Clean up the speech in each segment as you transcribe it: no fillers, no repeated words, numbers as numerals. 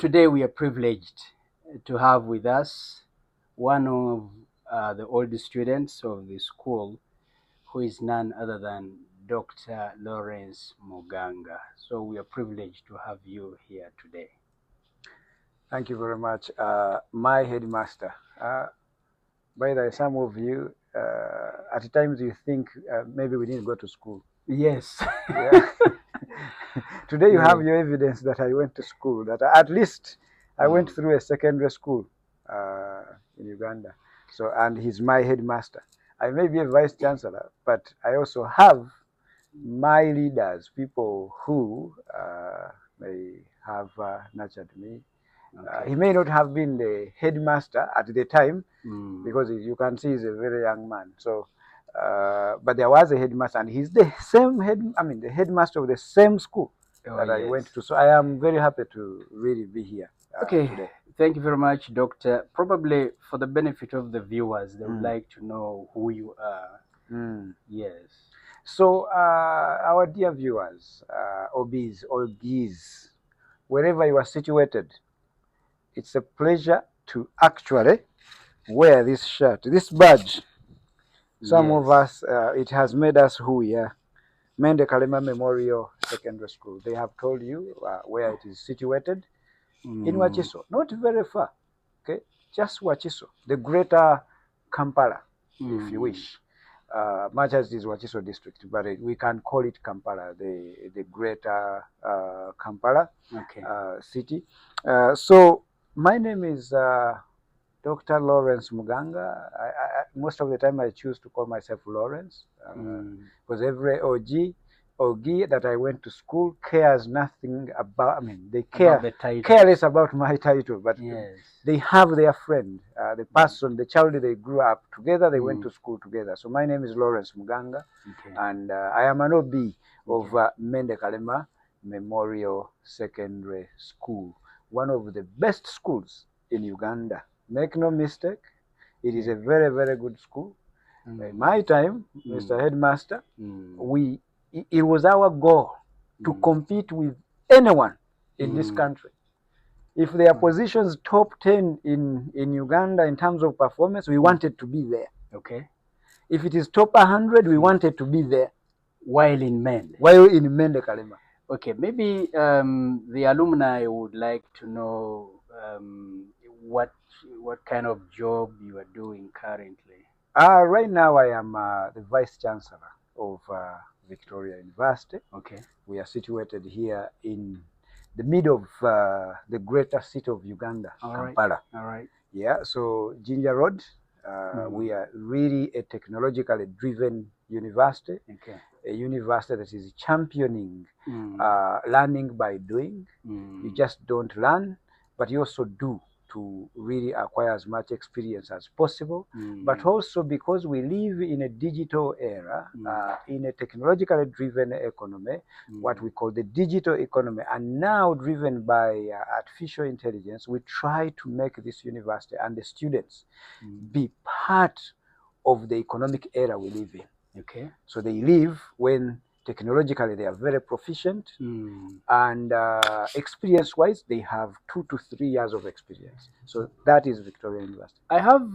Today we are privileged to have with us one of the old students of the school, who is none other than Dr. Lawrence Muganga. So we are privileged to have you here today. Thank you very much. My headmaster. By the way, some of you, at times you think maybe we didn't go to school. Yes. Yeah. Today you have Yes. your evidence that I went to school, that at least I went Mm. through a secondary school in Uganda. So, and he's my headmaster. I may be a vice chancellor, but I also have my leaders, people who may have nurtured me. Okay. He may not have been the headmaster at the time Mm. because you can see he's a very young man. So, but there was a headmaster, and he's the same head. I mean, the headmaster of the same school Oh, that I yes. went to. So I am very happy to really be here Okay. today. Thank you very much, Doctor. Probably for the benefit of the viewers, they would Mm. like to know who you are. Mm. Yes. So, our dear viewers, OBs, OGs, wherever you are situated, it's a pleasure to actually wear this shirt, this badge. Some of Yes. us, it has made us who we are. Mende Kalema Memorial Secondary School. They have told you where it is situated in Mm. Wachiso, not very far. Okay, just Wachiso, the greater Kampala, if you Mm. wish. Much as it is Wachiso district, but we can call it Kampala, the greater Kampala Okay. city. So my name is Dr. Lawrence Muganga. Most of the time I choose to call myself Lawrence because every OG that I went to school cares nothing about, I mean, they About care the title. careless about my title, but Yes. they have their friend, the person, the child they grew up together, they went Mm. to school together. So my name is Lawrence Muganga, Okay. and I am an OB of Okay. Mende Kalema Memorial Secondary School, one of the best schools in Uganda. Make no mistake, it is a very, very good school. In my time, Mr. Headmaster, it was our goal to compete with anyone in this country. If their positions top 10 in Uganda in terms of performance, we wanted to be there. Okay. If it is top 100, we wanted to be there. While in Mende. While in Mende Kalema. Okay, maybe the alumni would like to know what kind of job you are doing currently. Right now, I am the Vice Chancellor of Victoria University. Okay. We are situated here in the middle of the greater city of Uganda, Kampala. All right. Yeah, so Ginger Road, we are really a technologically driven university. Okay. A university that is championing learning by doing. You just don't learn, but you also do to really acquire as much experience as possible. But also because we live in a digital era, in a technologically driven economy, what we call the digital economy, and now driven by artificial intelligence, we try to make this university and the students be part of the economic era we live in. Okay. So they live when technologically they are very proficient, and experience-wise they have 2 to 3 years of experience. So that is Victoria University. I have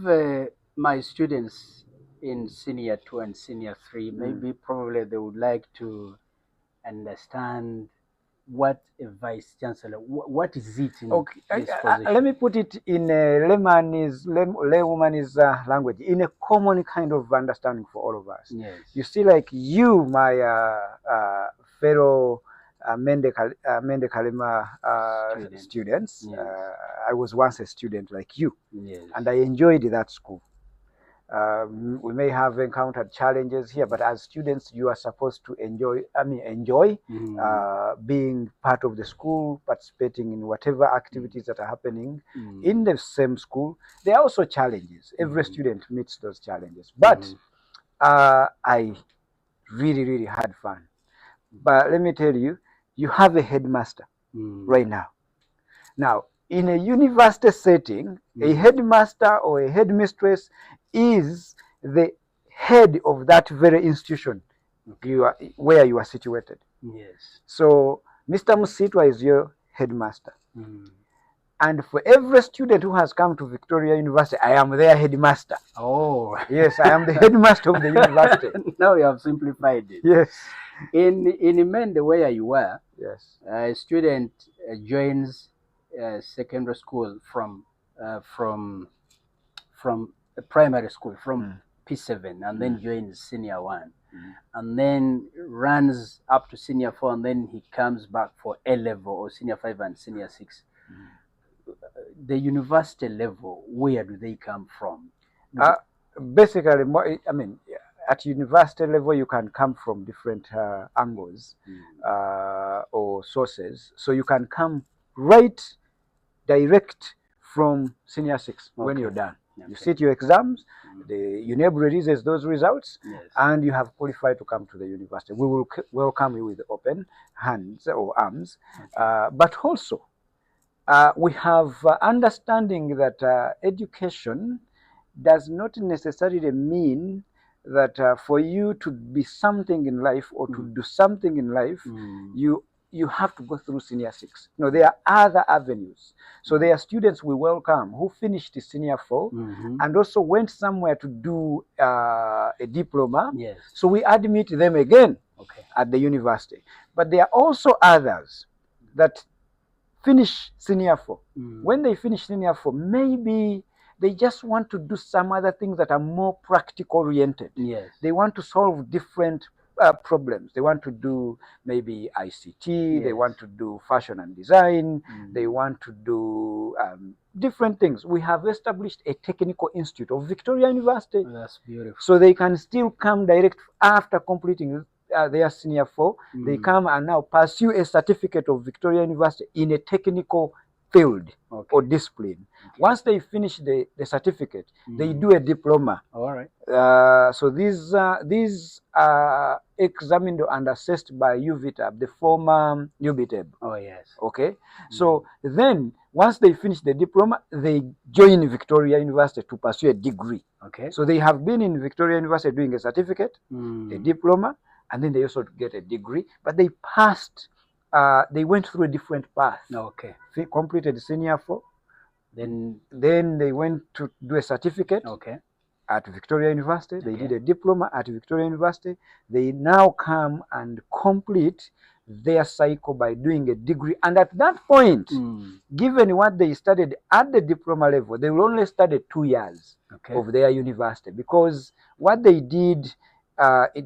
my students in senior 2 and senior 3. Maybe probably they would like to understand what a vice chancellor, what is it in this position? Let me put it in a laywoman's language, in a common kind of understanding for all of us. Yes. You see, like you, my fellow Mende Kalema students, Yes. I was once a student like you, Yes. and I enjoyed that school. We may have encountered challenges here, but as students, you are supposed to enjoy being part of the school, participating in whatever activities that are happening in the same school. There are also challenges. Every student meets those challenges, but I really, really had fun. But let me tell you, you have a headmaster right now. Now, in a university setting, a headmaster or a headmistress is the head of that very institution where you are situated. Yes. So Mr. Musitwa is your headmaster. And for every student who has come to Victoria University, I am their headmaster. Oh. Yes, I am the headmaster of the university. Now you have simplified it. Yes. In Mende, where you were, Yes. a student joins secondary school from a primary school, from P7, and then joins senior 1, and then runs up to senior 4, and then he comes back for A level or senior 5 and senior 6. The university level, where do they come from? Basically, I mean, at university level, you can come from different angles or sources. So you can come right direct from senior 6 when you're done. Okay. You sit your exams, the UNEB releases those results, and you have qualified to come to the university. We will welcome you with open hands or arms. But also, we have understanding that education does not necessarily mean that for you to be something in life or to do something in life, you have to go through senior 6. No, there are other avenues. So there are students we welcome who finished senior 4 and also went somewhere to do a diploma. Yes. So we admit them again at the university. But there are also others that finish senior 4. When they finish senior 4, maybe they just want to do some other things that are more practical oriented. Yes. They want to solve different problems. They want to do maybe ICT, they want to do fashion and design, they want to do different things. We have established a technical institute of Victoria University. Oh, that's beautiful. So they can still come direct after completing their senior 4. They come and now pursue a certificate of Victoria University in a technical field or discipline. Once they finish the certificate, they do a diploma. All right. So these are examined and assessed by UVTAB, the former UBTAB. Oh, yes. Okay. So then, once they finish the diploma, they join Victoria University to pursue a degree. Okay. So they have been in Victoria University doing a certificate, a diploma, and then they also get a degree. But they passed. They went through a different path. Okay. They completed senior 4. Then they went to do a certificate. Okay. At Victoria University. They did a diploma at Victoria University. They now come and complete their cycle by doing a degree. And at that point, given what they studied at the diploma level, they will only study 2 years of their university, because what they did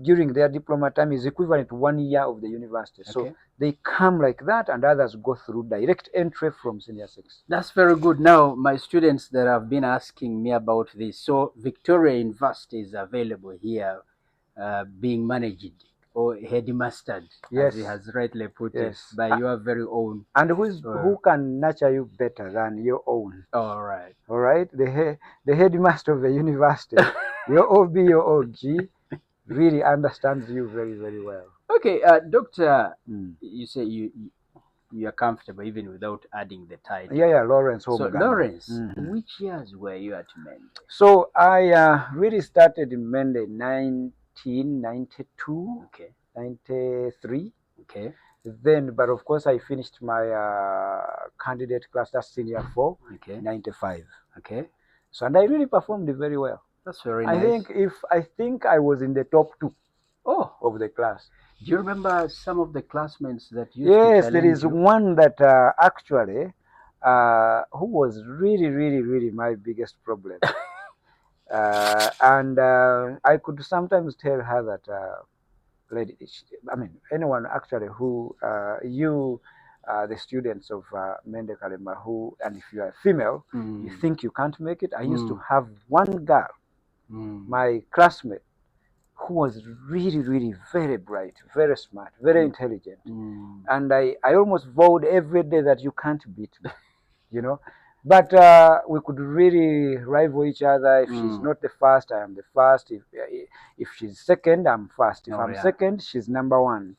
during their diploma time is equivalent to 1 year of the university. So they come like that, and others go through direct entry from senior 6. That's very good. Now, my students that have been asking me about this, so Victoria University is available here, being managed or headmastered, as he has rightly put it, by your very own. And who can nurture you better than your own? All right. All right. The headmaster of the university, your OB, your OG, really understands you very, very well. Okay, Doctor, you say you are comfortable even without adding the title. Yeah, Lawrence. So, Lawrence, which years were you at Mende? So I really started in Mende in 1992. Okay. 93. Okay. Then, but of course, I finished my candidate class, that's senior 4, 95. Okay. So, and I really performed very well. That's very nice. I think I was in the top 2 of the class. Do you remember some of the classmates that used Yes, there is one that actually who was really my biggest problem. And I could sometimes tell her that lady, I mean, anyone actually who the students of Mende Kalema, who, and if you are female, you think you can't make it. I used to have one girl, my classmate, who was really very bright, very smart, very intelligent. And I almost vowed every day that you can't beat me, you know. But we could really rival each other. If she's not the first, I am the first. If she's second, I'm first. If I'm second, she's number 1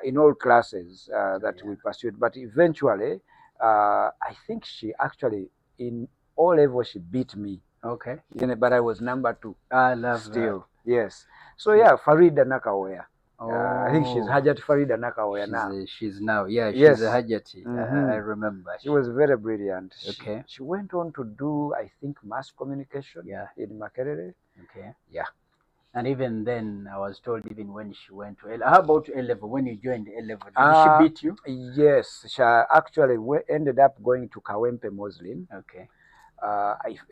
in all classes that we pursued. But eventually, I think she actually, in all levels, she beat me. But I was number 2. I love still. That. Yes. So yeah, Farida Nakawea. I think she's Hajat Farida Nakaoya now. She's now, yeah, Yes. she's a Hajati. Mhm. I remember. She was very brilliant. Okay. She went on to do, I think, mass communication, Yeah, in Makerere. okay. Yeah. And even then, I was told, even when she went to How about A level? When you joined A level, did she beat you? Yes, she actually ended up going to Kawempe Muslim. Okay.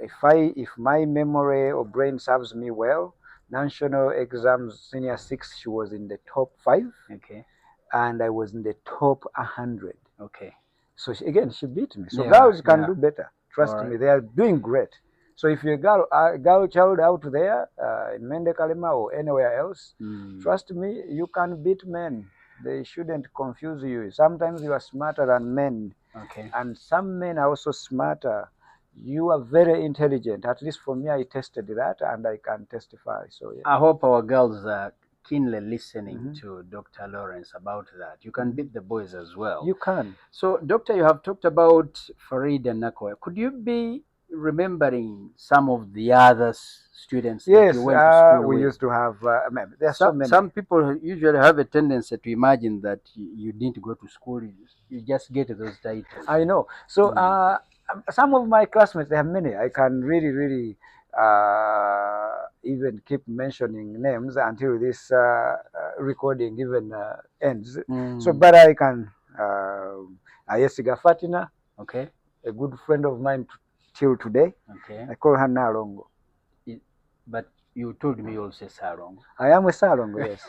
If my memory or brain serves me well, national exams senior 6, she was in the top 5. Okay. And I was in the top 100. Okay. So she beat me. So Yeah, girls can yeah. do better. Trust Alright. me, they are doing great. So if you're a girl child out there in Mende Kalema or anywhere else, trust me, you can beat men. They shouldn't confuse you. Sometimes you are smarter than men. Okay. And some men are also smarter. You are very intelligent. At least for me, I tested that and I can testify. So yeah. I hope our girls are keenly listening to Dr. Lawrence about that. You can beat the boys as well. You can. So, Doctor, you have talked about Farid and Nakoya. Could you be remembering some of the other students that you went to school we with? used to have, there are so many. Some people usually have a tendency to imagine that you didn't go to school, you just get those titles. I know. So some of my classmates, they have many. I can really even keep mentioning names until this recording even ends. So, but I can, Ayesiga Fatina, okay, a good friend of mine till today. Okay. I call her Nalongo. But you told me you also Sarong. I am a Sarong, yes.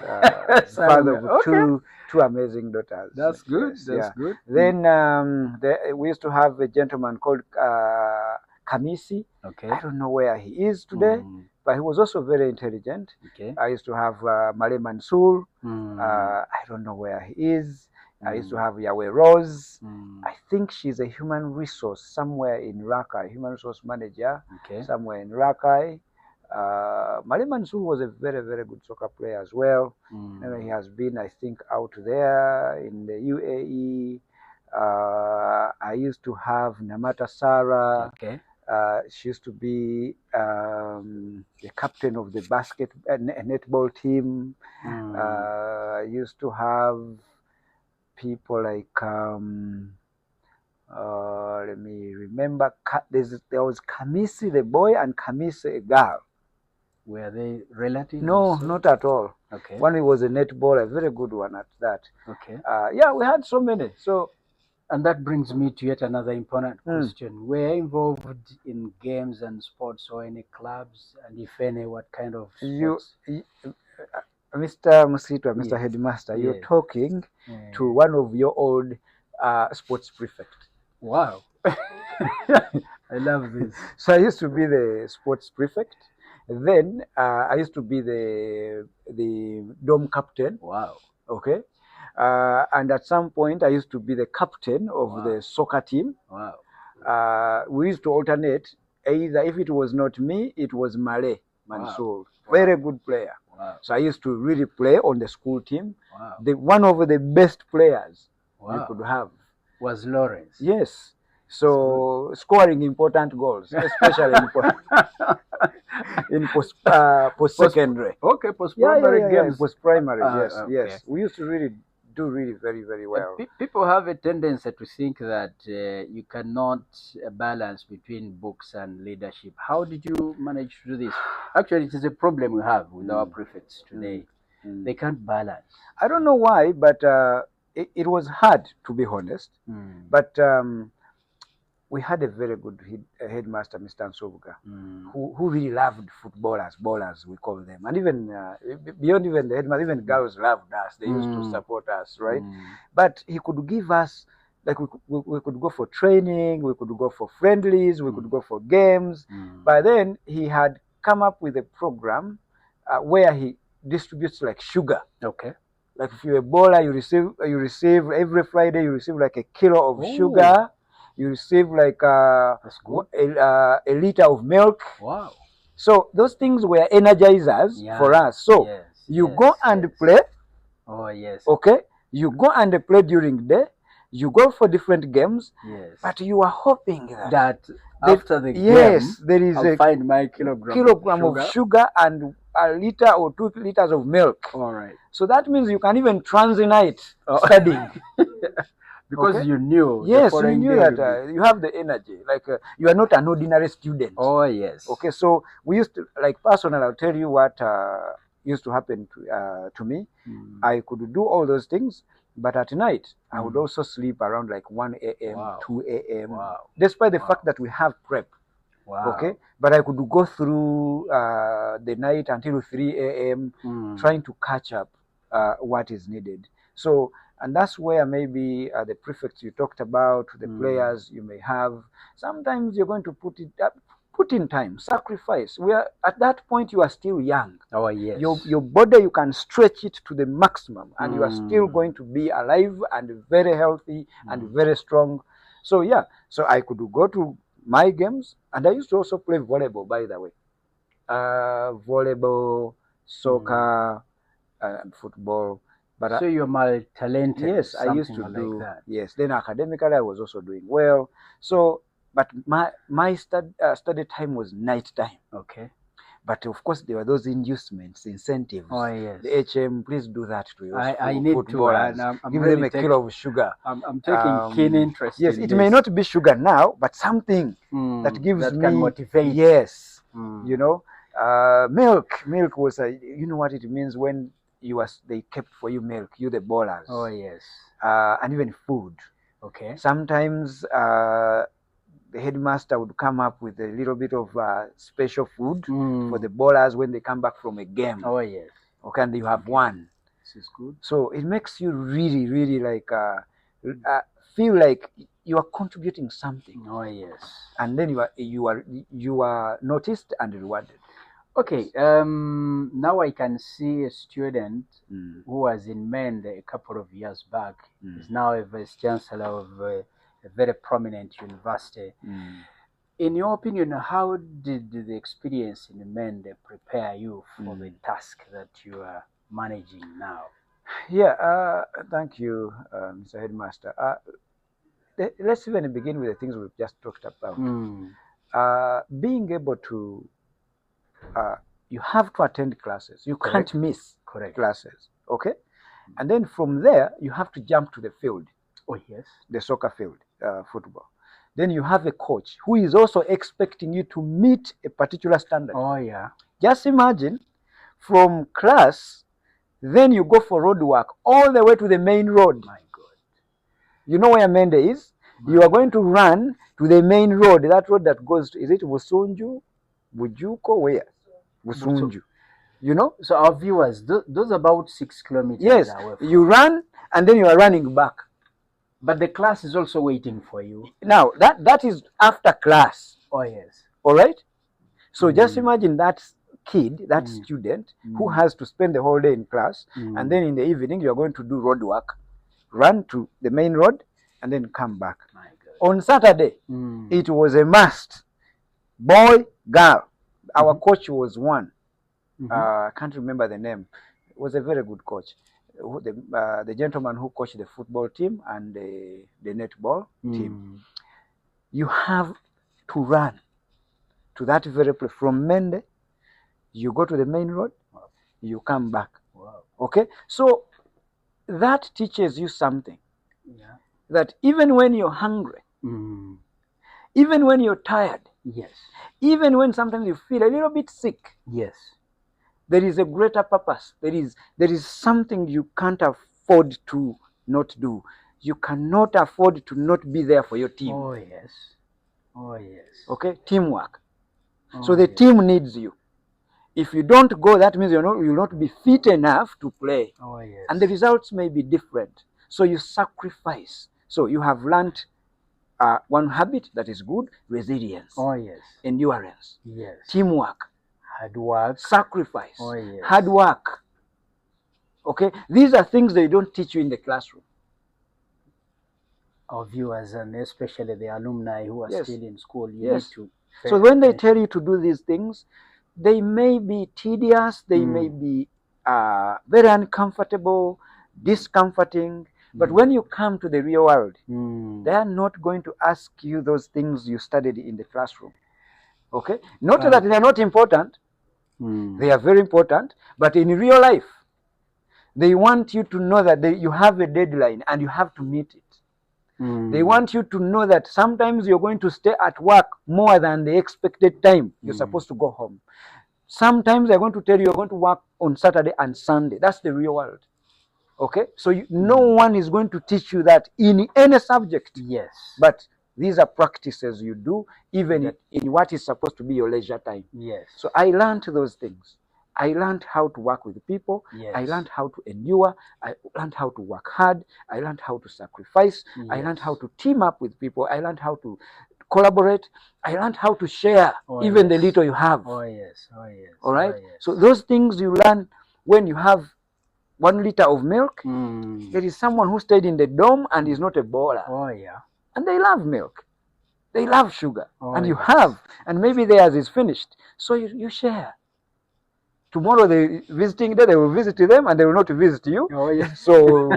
Father of two amazing daughters. That's good. Yes, that's good. Then we used to have a gentleman called Kamisi. Okay. I don't know where he is today, but he was also very intelligent. Okay. I used to have Male Mansour. I don't know where he is. I used to have Yahweh Rose. I think she's a human resource somewhere in Rakai, human resource manager somewhere in Rakai. Male Mansour was a very good soccer player as well. And he has been, I think, out there in the UAE. I used to have Namata Sara. Okay. She used to be the captain of the netball team. I used to have people like let me remember. There was Kamisi the boy and Kamisi a girl. Were they relatives? No, not at all. Okay. One was a netball, a very good one at that. Okay. Yeah, we had so many. So, and that brings me to yet another important question. Were you involved in games and sports or any clubs? And if any, what kind of sports? Mr. Musitwa, Mr. Headmaster, you're talking to one of your old sports prefect. Wow. I love this. So I used to be the sports prefect. Then I used to be the dome captain. Wow. Okay. And at some point, I used to be the captain of the soccer team. Wow. We used to alternate. Either if it was not me, it was Male Mansour. Wow. Very good player. Wow. So I used to really play on the school team. Wow. One of the best players you could have was Lawrence. Yes. So scoring important goals, especially in post-secondary. Okay, post-primary games. Post-primary, yes. We used to really do very well. People have a tendency to think that you cannot balance between books and leadership. How did you manage to do this? Actually, it is a problem we have with our prefects today. They can't balance. I don't know why, but it was hard, to be honest. But we had a very good headmaster, Mr. Nsobuga, who really loved footballers, ballers, we call them. And even beyond even the headmaster, even girls loved us. They used to support us, right? But he could give us, like we could go for training, we could go for friendlies, we could go for games. But then he had come up with a program where he distributes like sugar. Okay. Like if you're a baller, you receive every Friday, you receive like a kilo of sugar. You receive like a liter of milk. Wow. So those things were energizers for us. So you go and play. Oh, yes. Okay. You go and play during the day. You go for different games. Yes. But you are hoping that after the game, there is I'll find my kilogram of sugar and a liter or 2 liters of milk. All right. So that means you can even transit studying. Because okay? you knew. Yes, you knew that you have the energy. Like you are not an ordinary student. Oh yes. Okay, so we used to, like, personally, I'll tell you what used to happen to me. I could do all those things, but at night I would also sleep around like 1 a.m., 2 a.m. Despite the fact that we have prep. Okay, but I could go through the night until 3 a.m. trying to catch up what is needed. So, and that's where maybe the prefects you talked about, the players you may have, sometimes you're going to put in time, sacrifice. We are at that point, you are still young. Oh yes. Your body, you can stretch it to the maximum, and you are still going to be alive and very healthy and very strong. So yeah, so I could go to my games, and I used to also play volleyball, by the way. Volleyball, soccer, and football. But so you're multi-talented. Yes, I used to do like that. Yes, then academically I was also doing well. So, but my study time was night time. Okay. But of course, there were those inducements, incentives. Oh yes. The HM, please do that to your I need footballers. to. I'm Give really them a kilo of sugar. I'm taking keen interest. Yes, in it this. may not be sugar now, but something that gives that me can motivate. Yes, you know, milk. Milk was you know what it means when they kept for you milk. You the ballers. Oh yes. And even food. Okay. Sometimes the headmaster would come up with a little bit of special food for the ballers when they come back from a game. Oh yes. Okay, and you have one. This is good. So it makes you really, really like feel like you are contributing something. Oh yes. And then you are noticed and rewarded. Okay. Now I can see a student who was in Mende a couple of years back. Is now a vice chancellor of a very prominent university. In your opinion, how did the experience in Mende prepare you for the task that you are managing now? Yeah, thank you, Mr. Headmaster. Let's even begin with the things we've just talked about. Being able to, you have to attend classes. You can't miss classes, okay? And then from there, you have to jump to the field. Oh, yes. The soccer field, football. Then you have a coach who is also expecting you to meet a particular standard. Oh, yeah. Just imagine from class, then you go for road work all the way to the main road. My God. You know where Mende is? You are going to run to the main road, that road that goes to, is it Busunju? Bujuko? Where? Busunju. You know? So our viewers, those about 6 kilometers. Yes, you run and then you are running back. But the class is also waiting for you. Now, that is after class. Oh, yes. All right? So just imagine that kid, that student, who has to spend the whole day in class, and then in the evening you are going to do road work, run to the main road, and then come back. My God. On Saturday, it was a must. Boy, girl. Our coach was one. I can't remember the name. It was a very good coach. The gentleman who coached the football team and the netball team. You have to run to that very place. From Mende, you go to the main road, you come back. Wow. Okay? So that teaches you something. Yeah. That even when you're hungry, even when you're tired, yes, even when sometimes you feel a little bit sick, yes, there is a greater purpose. There is something you can't afford to not do. You cannot afford to not be there for your team. Oh yes. Oh yes. Okay? Teamwork. So the team needs you. If you don't go, that means you'll not be fit enough to play. Oh yes. And the results may be different. So you sacrifice. So you have learned one habit that is good: resilience. Oh yes. Endurance. Yes. Teamwork. Hard work. Sacrifice. Oh yes. Hard work. Okay? These are things they don't teach you in the classroom. Our viewers, and especially the alumni who are still in school, you need to. So when they tell you to do these things, they may be tedious, they may be very uncomfortable, discomforting. But when you come to the real world, they are not going to ask you those things you studied in the classroom. Okay? Not that they are not important. They are very important, but in real life, they want you to know that you have a deadline and you have to meet it. They want you to know that sometimes you're going to stay at work more than the expected time you're supposed to go home. Sometimes they're going to tell you you're going to work on Saturday and Sunday. That's the real world. Okay? So no one is going to teach you that in any subject. Yes. But these are practices you do even in what is supposed to be your leisure time. Yes. So I learned those things. I learned how to work with people. Yes. I learned how to endure. I learned how to work hard. I learned how to sacrifice. Yes. I learned how to team up with people. I learned how to collaborate. I learned how to share even the little you have. Oh yes. Oh yes. All right. Oh, yes. So those things you learn when you have 1 liter of milk. There is someone who stayed in the dorm and is not a baller. Oh yeah. And they love milk. They love sugar. And you have. And maybe theirs is finished. So you share. Tomorrow they visiting there, they will visit them and they will not visit you. Oh yes. So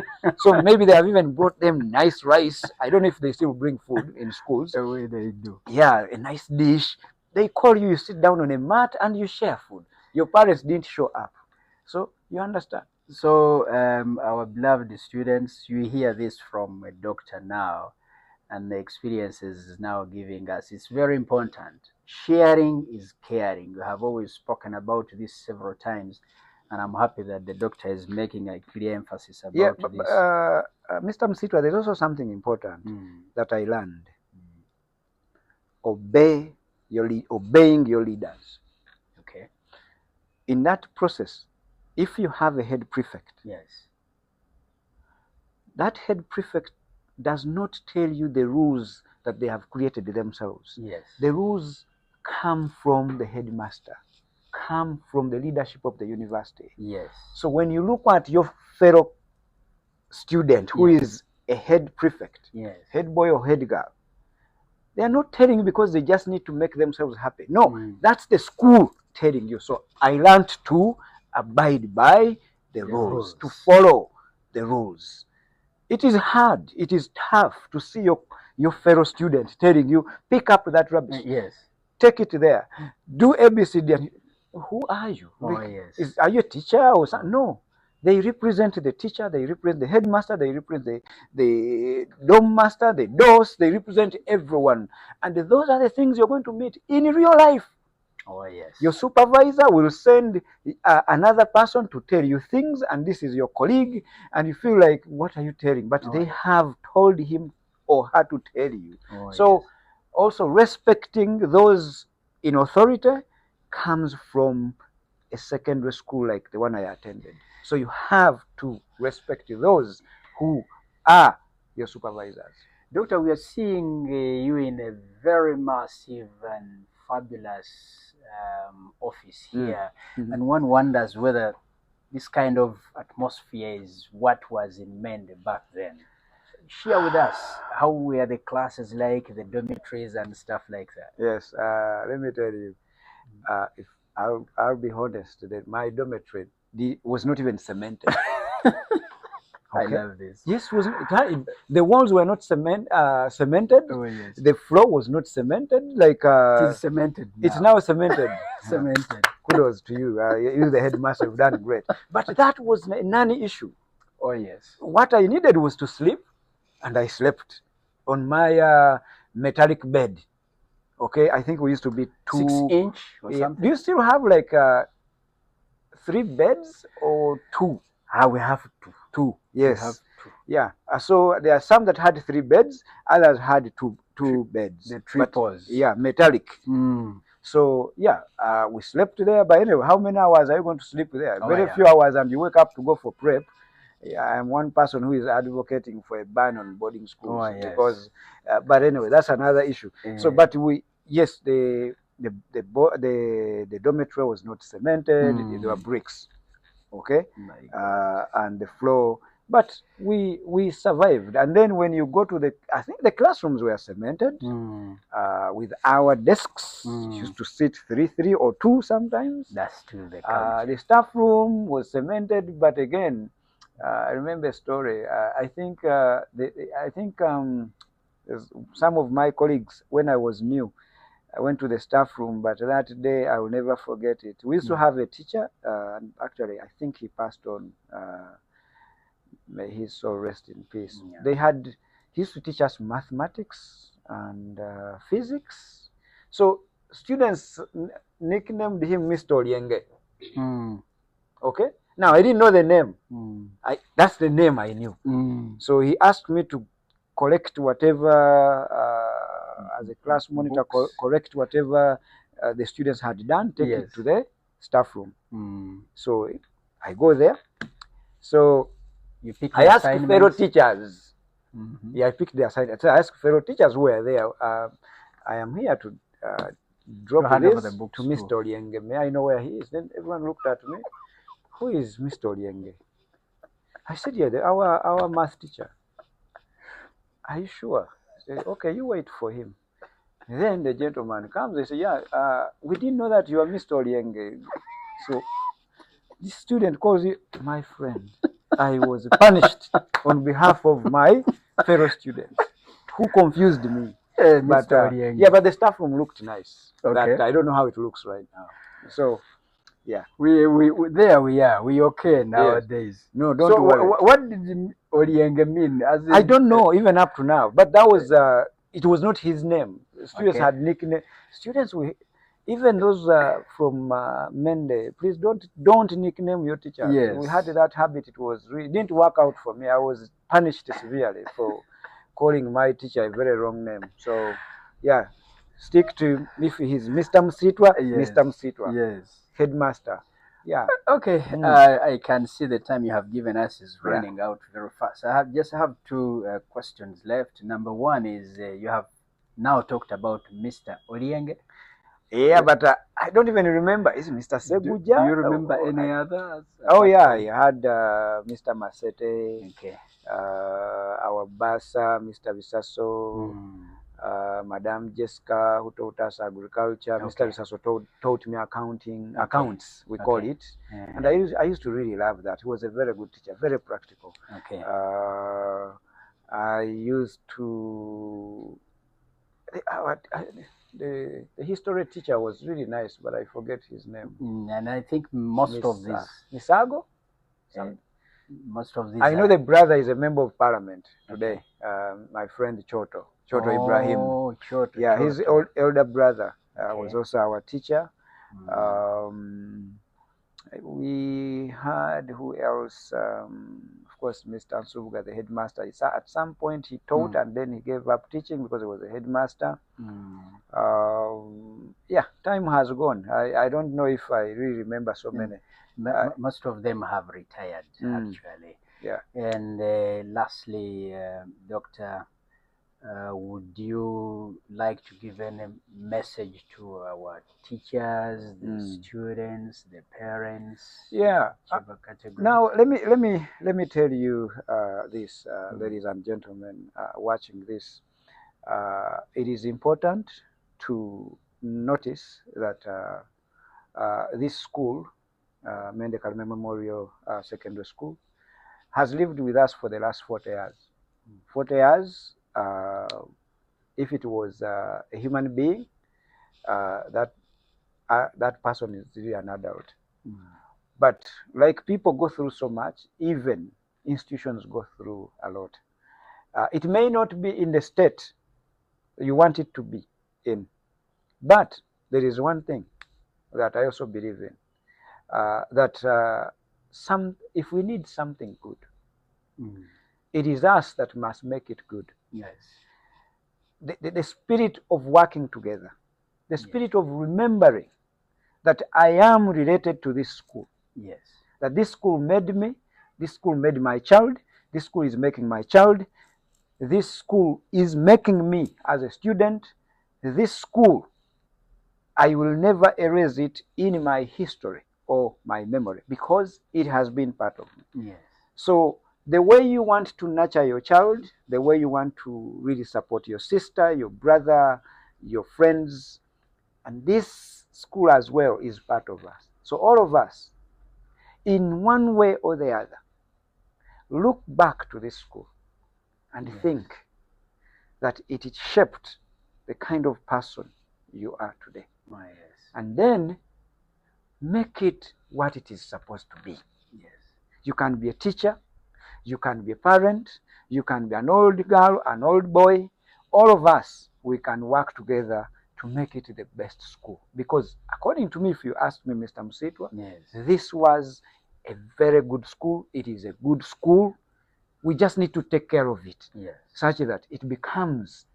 maybe they have even brought them nice rice. I don't know if they still bring food in schools. The way they do. Yeah, a nice dish. They call you, you sit down on a mat and you share food. Your parents didn't show up. So you understand. So our beloved students, you hear this from a doctor now, and the experiences is now giving us. It's very important. Sharing is caring. We have always spoken about this several times, and I'm happy that the doctor is making a clear emphasis about this. Mr. Msitwa, there's also something important that I learned. Obeying your leaders. Okay. In that process, if you have a head prefect, yes, that head prefect does not tell you the rules that they have created themselves. Yes. The rules come from the headmaster, come from the leadership of the university. Yes. So when you look at your fellow student who is a head prefect, head boy or head girl, they are not telling you because they just need to make themselves happy. No, that's the school telling you. So I learned to abide by the rules, to follow the rules. It is hard, it is tough to see your fellow student telling you, pick up that rubbish. Yes. Take it there. Do ABCD. Who are you? Oh, yes. Are you a teacher or something? No. They represent the teacher, they represent the headmaster, they represent the dorm master, the DOS, they represent everyone. And those are the things you're going to meet in real life. Oh, yes. Your supervisor will send another person to tell you things, and this is your colleague, and you feel like, what are you telling? But they have told him or her to tell you. So also respecting those in authority comes from a secondary school like the one I attended. So you have to respect those who are your supervisors. Doctor, we are seeing you in a very massive and fabulous office here, and one wonders whether this kind of atmosphere is what was in Mende back then. Share with us, how were the classes like, the dormitories and stuff like that? Yes, let me tell you, if I'll be honest that my dormitory was not even cemented. I love this. Yes, the walls were not cemented. Oh, yes. The floor was not cemented. Like it is cemented now. It's now cemented. Cemented. Kudos to you. You, the headmaster, have done great. But that was a non-issue. Oh yes. What I needed was to sleep, and I slept on my metallic bed. Okay, I think we used to be 6-inch or something. Do you still have like 3 beds or 2? We have 2. Yes. We have 2. Yeah. So there are some that had 3 beds, others had two beds. The triples. Yeah, metallic. So yeah, we slept there. But anyway, how many hours are you going to sleep there? Very few hours, and you wake up to go for prep. Yeah, I'm one person who is advocating for a ban on boarding schools because. But anyway, that's another issue. So, but the dormitory was not cemented. There were bricks. Okay, and the floor, but we survived. And then when you go to I think the classrooms were cemented with our desks. Used to sit 3 or 2 sometimes. That's still the culture. The staff room was cemented, but again, I remember a story. I think some of my colleagues, when I was new, I went to the staff room, but that day I will never forget it. We used to have a teacher, and actually, I think he passed on. May his soul rest in peace. Yeah. He used to teach us mathematics and physics. So students nicknamed him Mr. Olienge. Okay. Now I didn't know the name. That's the name I knew. So he asked me to collect whatever, as a class monitor, correct whatever the students had done, take it to the staff room. So I go there. So I asked fellow teachers. I picked the assignment. So I asked fellow teachers who were there. I am here to drop this to Mr. Olienge. May I know where he is? Then everyone looked at me. Who is Mr. Olienge? I said, yeah, our math teacher. Are you sure? I said, okay, you wait for him. Then the gentleman comes. They say, yeah, we didn't know that you are Mr. Olienge. So this student calls you my friend. I was punished on behalf of my fellow students who confused me. But but the staff room looked nice. Okay. That I don't know how it looks right now. So yeah, we there we are. We okay nowadays. Yes. No, don't worry. What did Olienge mean? As in, I don't know even up to now. But that was it was not his name. Students had nickname. Students even those from Mende, please don't nickname your teacher. Yes. We had that habit. It didn't work out for me. I was punished severely for calling my teacher a very wrong name. So yeah, stick to if he's Mr. Msitwa, yes. Mr. Msitwa. Yes. Headmaster. Yeah. Okay. I can see the time you have given us is running out very fast. I have two questions left. Number one is you have now talked about Mr. Olienge. Yeah, but I don't even remember. Is it Mr. Seguja? Do you remember any others? Oh yeah, I had Mr. Masete. Okay. Our Basa, Mr. Visaso, Madam Jessica, who taught us agriculture. Okay. Mr. Visaso taught me accounts, we call it. And I used to really love that. He was a very good teacher, very practical. Okay. I used to... The history teacher was really nice, but I forget his name. And I think most of these... Misago? Most of these... I know the brother is a member of parliament today. My friend Choto Ibrahim. Oh, Choto. Yeah, his elder brother was also our teacher. We had, who else? Of course, Mr. Ansubuga, the headmaster. At some point he taught and then he gave up teaching because he was a headmaster. Yeah, time has gone. I don't know if I really remember so many. Most of them have retired, actually. Yeah. And lastly, Doctor, would you like to give any message to our teachers, the students, the parents? Yeah. Now let me tell you this, ladies and gentlemen watching this. It is important to notice that this school, Mende Kalema Memorial Secondary School, has lived with us for the last 40 years. 40 years. If it was a human being, that person is really an adult. But like people go through so much, even institutions go through a lot. It may not be in the state you want it to be in, but there is one thing that I also believe in, that if we need something good, it is us that must make it good. Yes. The spirit of working together, the spirit of remembering that I am related to this school. Yes. That this school made me, this school made my child, this school is making my child, this school is making me as a student. This school, I will never erase it in my history or my memory because it has been part of me. Yes. So the way you want to nurture your child, the way you want to really support your sister, your brother, your friends, and this school as well is part of us. So all of us, in one way or the other, look back to this school and think that it shaped the kind of person you are today. Oh, yes. And then make it what it is supposed to be. Yes. You can be a teacher, you can be a parent, you can be an old girl, an old boy. All of us, we can work together to make it the best school. Because according to me, if you ask me, Mr. Musitwa, Yes. this was a very good school. It is a good school. We just need to take care of it, yes, such that it becomes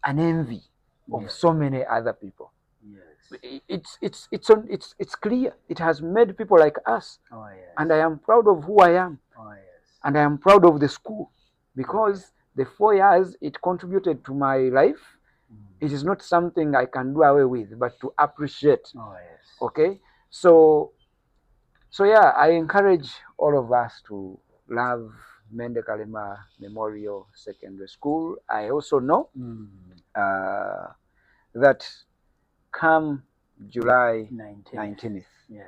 an envy of yes, so many other people. Yes. It's clear. It has made people like us. Oh, yes. And I am proud of who I am. Oh, yes. And I am proud of the school because the 4 years it contributed to my life. It is not something I can do away with, but to appreciate. Oh, yes. Okay? So yeah, I encourage all of us to love Mende Kalema Memorial Secondary School. I also know that come July 19th, yes,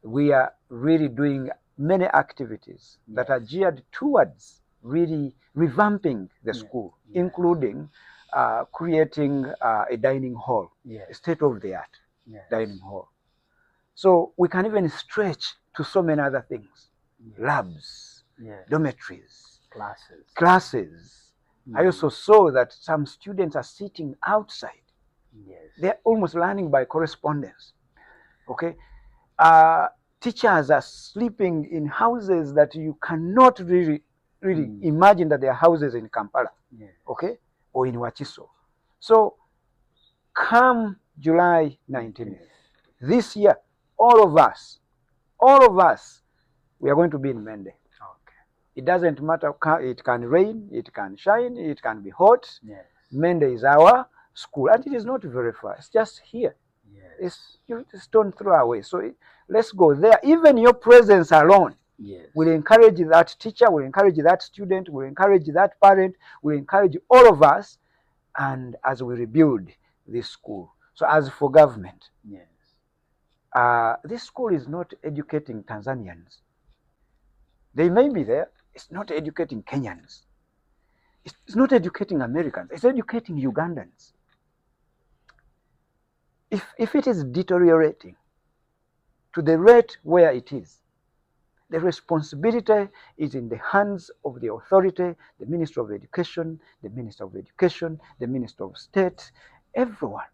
we are really doing many activities that are geared towards really revamping the school, including creating a dining hall, a state-of-the-art dining hall. So we can even stretch to so many other things, labs, dormitories, classes. I also saw that some students are sitting outside. They're almost learning by correspondence. Okay? Teachers are sleeping in houses that you cannot really imagine that they are houses in Kampala, okay, or in Wachiso. So come July 19th, this year, all of us, we are going to be in Mende. Okay. It doesn't matter. It can rain, it can shine, it can be hot. Yes. Mende is our school, and it is not very far. It's just here. Yes. You just don't throw away. So let's go there. Even your presence alone will encourage that teacher, will encourage that student, will encourage that parent, will encourage all of us, and as we rebuild this school. So as for government, this school is not educating Tanzanians. They may be there. It's not educating Kenyans. It's not educating Americans. It's educating Ugandans. If it is deteriorating to the rate where it is, the responsibility is in the hands of the authority, the Minister of Education, the Minister of Education, the Minister of State, everyone,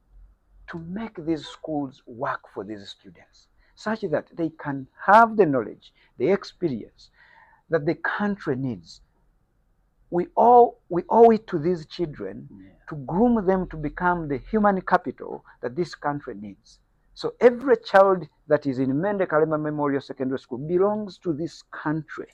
to make these schools work for these students, such that they can have the knowledge, the experience that the country needs. We owe it to these children to groom them to become the human capital that this country needs. So every child that is in Mende Kalema Memorial Secondary School belongs to this country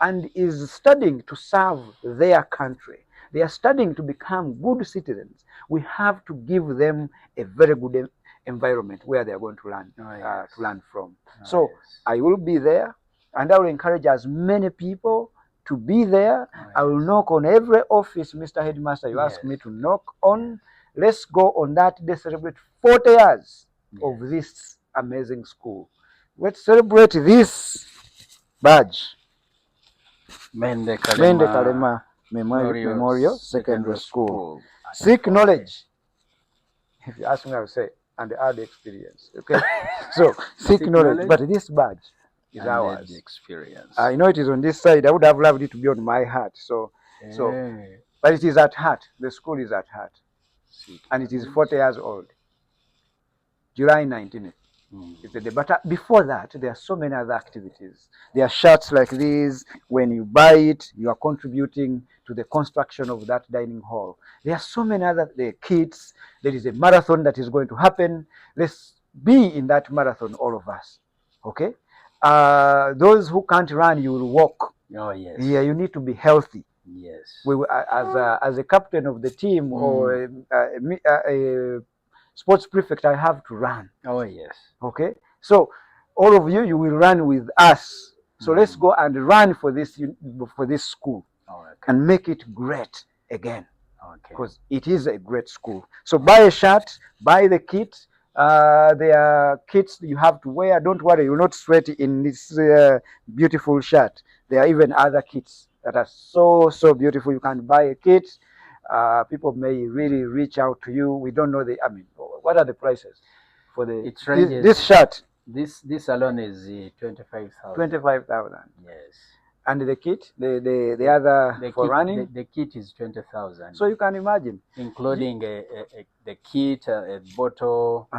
and is studying to serve their country. They are studying to become good citizens. We have to give them a very good environment where they are going to learn from. So I will be there, and I will encourage as many people to be there. I will knock on every office, Mr. Headmaster, you asked me to knock on. Let's go on that day, celebrate 40 years of this amazing school. Let's celebrate this badge. Mende Kalema Memorial Secondary School. Seek knowledge. If you ask me, I will say, and add experience. Okay? So, seek knowledge. But this badge is ours. Experience. I know it is on this side. I would have loved it to be on my heart. But it is at heart. The school is at heart. And it is 40 years old. July 19th. Is the day. But before that, there are so many other activities. There are shirts like these. When you buy it, you are contributing to the construction of that dining hall. There are so many other kits. There is a marathon that is going to happen. Let's be in that marathon, all of us. Okay? Those who can't run, you will walk. Oh, yes. Yeah, you need to be healthy. Yes. We, as a captain of the team or a sports prefect, I have to run. Oh, yes. Okay? So all of you will run with us. So let's go and run for this school and make it great again. Because it is a great school. So buy a shirt, buy the kit. There are kits you have to wear. Don't worry, you'll not sweat in this beautiful shirt. There are even other kits that are so beautiful. You can buy a kit. People may really reach out to you. We don't know what are the prices for this shirt? This alone is 25,000. 25,000. Yes. And the kit, the other for running? The kit is 20,000. So you can imagine. Including the kit, a bottle.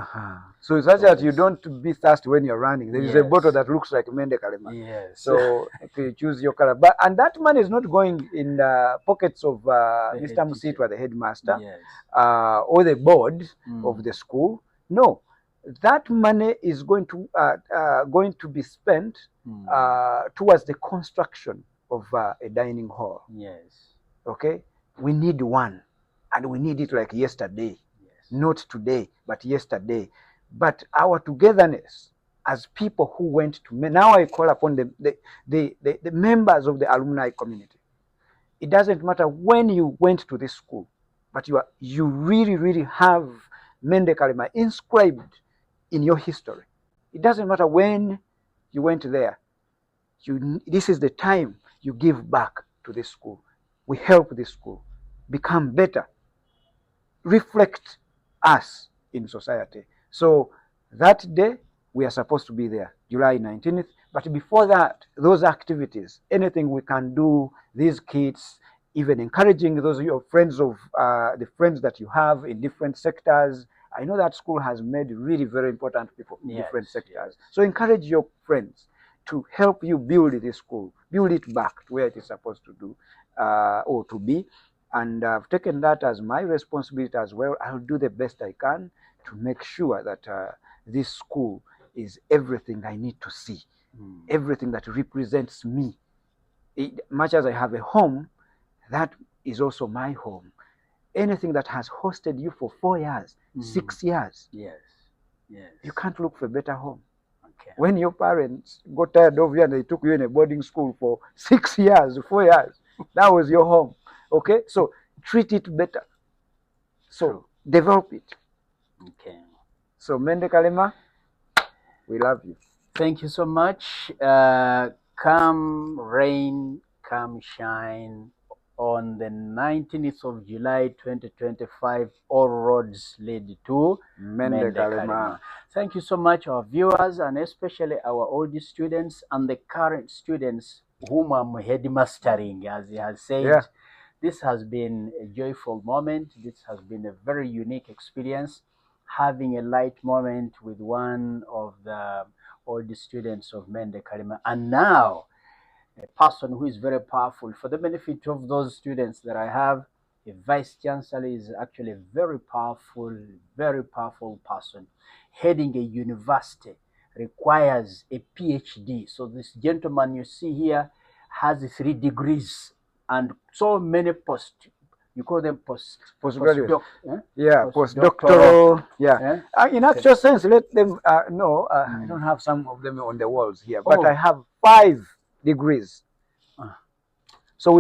So it's such that you don't be thirsty when you're running. There is a bottle that looks like Mende Kalema. Yes. So you choose your color. And that money is not going in the pockets of Mr. Musitwa, the headmaster, or the board of the school. No. That money is going to be spent towards the construction of a dining hall. Yes. Okay? We need one, and we need it like yesterday. Yes. Not today, but yesterday. But our togetherness as people who went to, now I call upon the members of the alumni community. It doesn't matter when you went to this school, but you really, really have Mende Kalema inscribed in your history. It doesn't matter when you went there. This is the time you give back to this school. We help this school become better, reflect us in society. So that day, we are supposed to be there, July 19th. But before that, those activities, anything we can do, these kids, even encouraging those your friends of the friends that you have in different sectors. I know that school has made really very important people in different sectors. Yes. So encourage your friends to help you build this school, build it back to where it is supposed to do or to be. And I've taken that as my responsibility as well. I'll do the best I can to make sure that this school is everything I need to see, everything that represents me. Much as I have a home, that is also my home. Anything that has hosted you for 4 years, 6 years, yes, you can't look for a better home. Okay. When your parents got tired of you and they took you in a boarding school for 6 years, 4 years, that was your home. Okay, so treat it better. So develop it. Okay. So Mende Kalema, we love you. Thank you so much. Come rain, come shine. On the 19th of July 2025, all roads lead to Mende Kalema. Thank you so much, our viewers, and especially our old students and the current students whom I'm headmastering, as he has said. Yeah. This has been a joyful moment. This has been a very unique experience, having a light moment with one of the old students of Mende Kalema. And now, a person who is very powerful. For the benefit of those students that I have, a vice chancellor is actually a very powerful person. Heading a university requires a PhD. So this gentleman you see here has 3 degrees and so many you call them postgraduate. Yeah, postdoctoral. Yeah. In actual sense, let them know. I don't have some of them on the walls here, but I have 5 degrees. So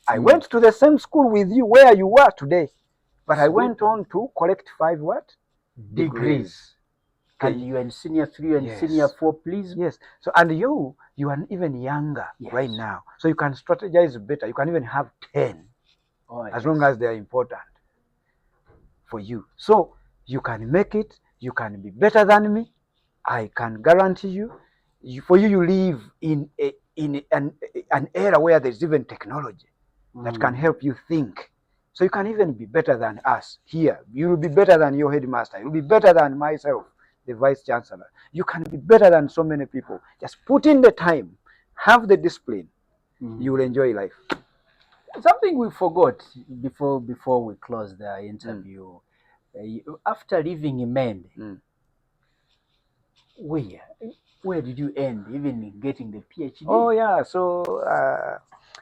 I went to the same school with you where you were today, but I went on to collect 5 what? Degrees. Okay. And you are in senior 3 and senior 4, please. Yes. So and you are even younger right now, so you can strategize better. You can even have 10, as long as they are important for you. So you can make it. You can be better than me. I can guarantee you. For you live in an era where there's even technology that can help you think. So you can even be better than us here. You will be better than your headmaster. You will be better than myself, the vice chancellor. You can be better than so many people. Just put in the time, have the discipline. You will enjoy life. Something we forgot before we close the interview. After leaving Mende, where did you end, even getting the PhD? Oh, yeah. So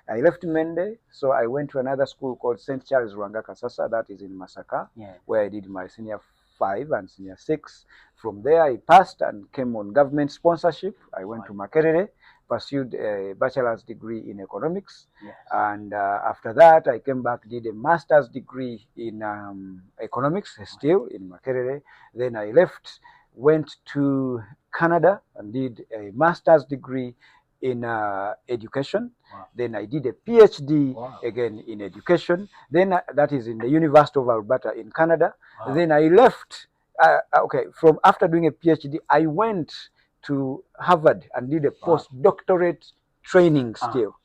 I left Mende. So I went to another school called St. Charles Rwangakasasa, that is in Masaka, where I did my senior 5 and senior 6. From there, I passed and came on government sponsorship. I went to Makerere, pursued a bachelor's degree in economics. And after that, I came back, did a master's degree in economics, still in Makerere. Then I left, went to Canada and did a master's degree in education. Then I did a PhD again in education. Then that is in the University of Alberta in Canada. Then I left okay, from after doing a PhD, I went to Harvard and did a postdoctorate training still.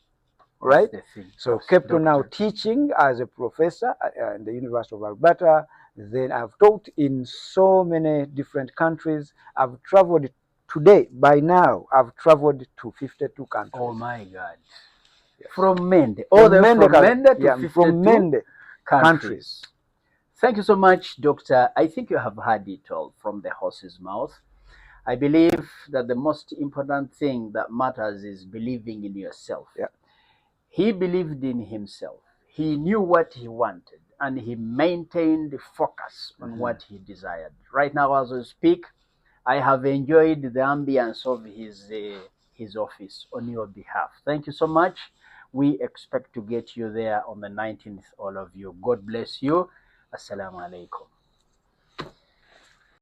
Right? So kept on now teaching as a professor at the University of Alberta. Then I've taught in so many different countries. I've traveled today, by now, I've traveled to 52 countries. Oh my God. Yes. From Mende. All the way from Mende to 52 from Mende countries. Thank you so much, Doctor. I think you have heard it all from the horse's mouth. I believe that the most important thing that matters is believing in yourself. Yeah. He believed in himself. He knew what he wanted, and he maintained focus on what he desired. Right now, as we speak, I have enjoyed the ambience of his office on your behalf. Thank you so much. We expect to get you there on the 19th, all of you. God bless you. Assalamu alaikum.